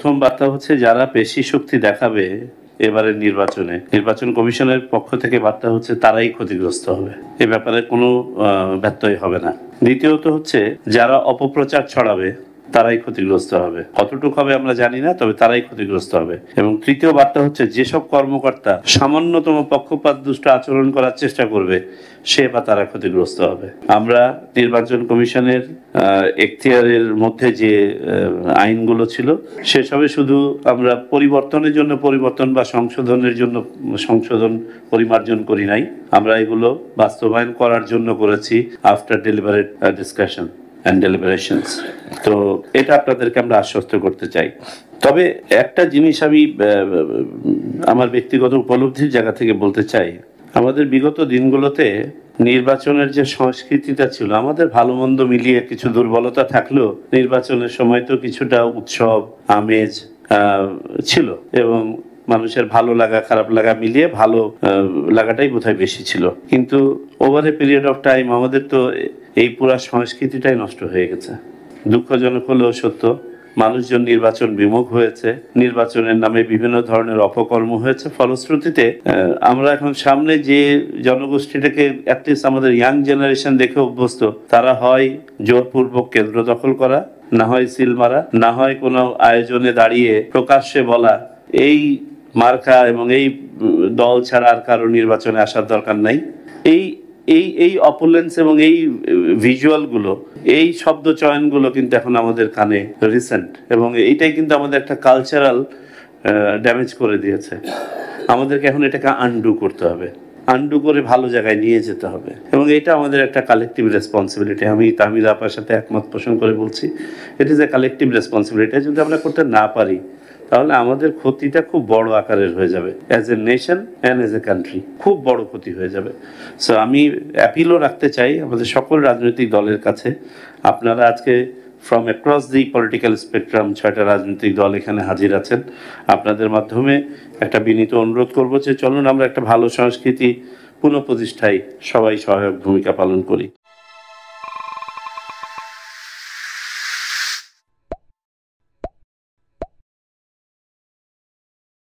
প্রথম বার্তা হচ্ছে যারা পেশি শক্তি দেখাবে এবারের নির্বাচন কমিশনের পক্ষ থেকে বার্তা হচ্ছে তারাই ক্ষতিগ্রস্ত হবে, এ ব্যাপারে কোনো ব্যত্যয় হবে না। দ্বিতীয়ত হচ্ছে যারা অপপ্রচার ছড়াবে তারাই ক্ষতিগ্রস্ত হবে, কতটুকু হবে আমরা জানি না, তবে তারাই ক্ষতিগ্রস্ত হবে। এবং তৃতীয় বার্তা হচ্ছে যেসব কর্মকর্তা সামান্যতম পক্ষপাত দুষ্ট আচরণ করার চেষ্টা করবে সে বা তারা ক্ষতিগ্রস্ত হবে। আমরা নির্বাচন কমিশনের এখতিয়ারের মধ্যে যে আইনগুলো ছিল সেসবে শুধু আমরা পরিবর্তনের জন্য পরিবর্তন বা সংশোধনের জন্য সংশোধন পরিমার্জন করি নাই, আমরা এগুলো বাস্তবায়ন করার জন্য করেছি after deliberate discussion and deliberations। তো এটা আপনাদেরকে আমরা আশ্বস্ত করতে চাই। তবে একটা জিনিস আমি আমার ব্যক্তিগত উপলব্ধির জায়গা থেকে বলতে চাই, আমাদের বিগত দিনগুলোতে নির্বাচনের যে সংস্কৃতিটা ছিল, আমাদের ভালো মন্দ মিলিয়ে কিছু দুর্বলতা থাকলেও নির্বাচনের সময় তো কিছুটা উৎসব আমেজ ছিল এবং মানুষের ভালো লাগা খারাপ লাগা মিলিয়ে ভালো লাগাটাই বোধহয় বেশি ছিল। কিন্তু over a period of time আমাদের তো এই পুরা সংস্কৃতিটাই নষ্ট হয়ে গেছে। দুঃখজনক হলেও সত্য, মানুষজন নির্বাচন বিমুখ হয়েছে, নির্বাচনের নামে বিভিন্ন ধরনের অপকর্ম হয়েছে। ফলশ্রুতিতে আমরা এখন সামনে যে জনগোষ্ঠীটাকে অ্যাটলিস্ট আমাদের ইয়াং জেনারেশন দেখে অভ্যস্ত, তারা হয় জোরপূর্বক কেন্দ্র দখল করা, না হয় সিল মারা, না হয় কোনো আয়োজনে দাঁড়িয়ে প্রকাশ্যে বলা এই মার্কা এবং এই দল ছাড়া আর কারো নির্বাচনে আসার দরকার নাই। এই এই এই অপুলেন্স এবং এই ভিজুয়ালগুলো, এই শব্দ চয়নগুলো কিন্তু এখন আমাদের কানে রিসেন্ট, এবং এইটাই কিন্তু আমাদের একটা কালচারাল ড্যামেজ করে দিয়েছে। আমাদেরকে এখন এটাকে আনডু করতে হবে, আনডু করে ভালো জায়গায় নিয়ে যেতে হবে, এবং এটা আমাদের একটা কালেকটিভ রেসপন্সিবিলিটি। আমি তাহমিদ আপার সাথে একমত পোষণ করে বলছি, it is a collective responsibility. যদি আমরা করতে না পারি তাহলে আমাদের ক্ষতিটা খুব বড় আকারের হয়ে যাবে, as a nation and as a country খুব বড় ক্ষতি হয়ে যাবে। সো আমি অ্যাপিলও রাখতে চাই আমাদের সকল রাজনৈতিক দলের কাছে, আপনারা আজকে from across the political spectrum 6টা রাজনৈতিক দল এখানে হাজির আছেন, আপনাদের মাধ্যমে একটা বিনীত অনুরোধ করব যে চলুন আমরা একটা ভালো সংস্কৃতি পুনঃপ্রতিষ্ঠায় সবাই সহায়ক ভূমিকা পালন করি।